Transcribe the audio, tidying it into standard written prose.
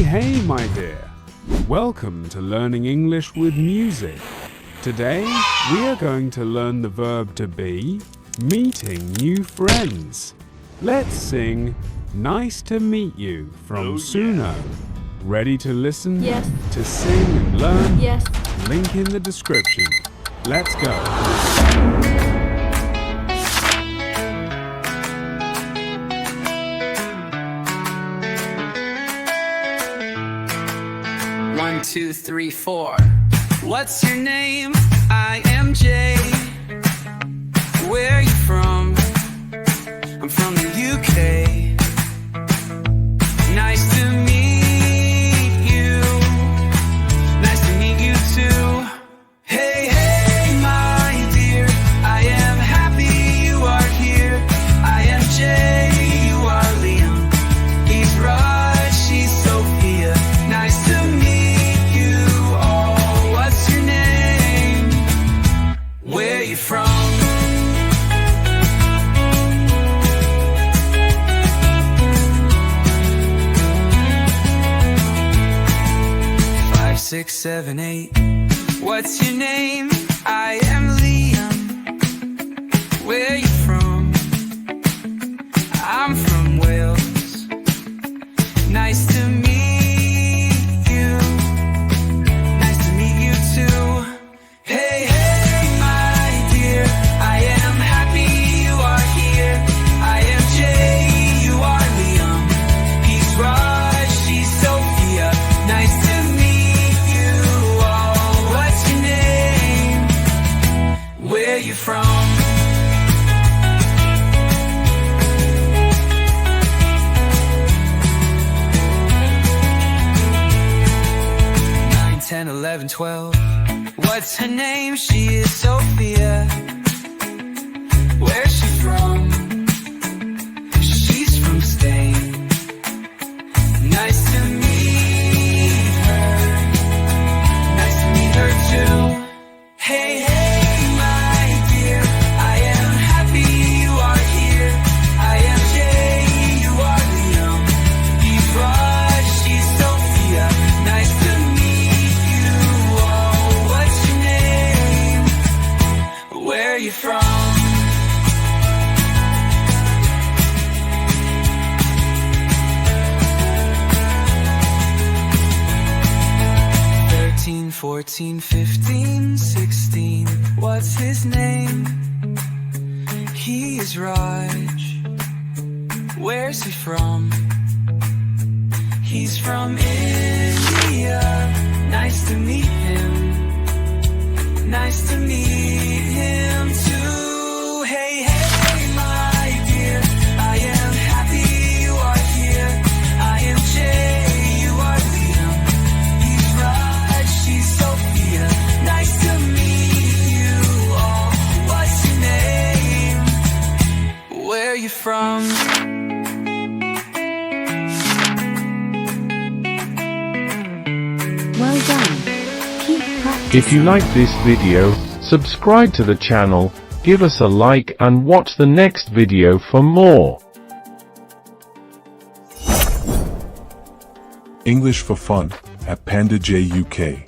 Hey, my dear. Welcome to Learning English with Music. Today, we are going to learn the verb to be, meeting new friends. Let's sing Nice to Meet You from Suno. Ready to listen? Yes. To sing and learn? Yes. Link in the description. Let's go. One, two, three, four. What's your name? I am Jay. Where are you from? I'm from the UK. Nice to meet you. Nice to meet you too. Hey, hey, my dear. I am happy you are here. I am Jay, you are Liam. He's Raj, she's Sophia. Nice to meet you all. What's your name? Where are you from? 6, 7, 8. What's your name? I am Liam. Where are you from? I'm from Wales. Nice to meet you. Nice to meet you too. Hey, hey, my dear. I am happy you are here. I am Jay, you are Liam. He's Raj, she's Sophia. Nice to where you from? 9, 10, 11, 12. What's her name? She is Sophia. Where's she from? She's from Spain. Nice to meet her. Nice to meet her too. Hey, hey. Where are you from? "13, 14, 15, 16. What's his name? He is Raj. Where's he from? He's from India. Nice to meet him. Nice to meet him too. Hey, hey, my dear. I am happy you are here. I am Jay, you are Liam. He's Raj, she's Sophia. Nice to meet you all. What's your name? Where are you from? Well done. Keep practicing. If you like this video, subscribe to the channel, give us a like and watch the next video for more. English for Fun at Panda J UK.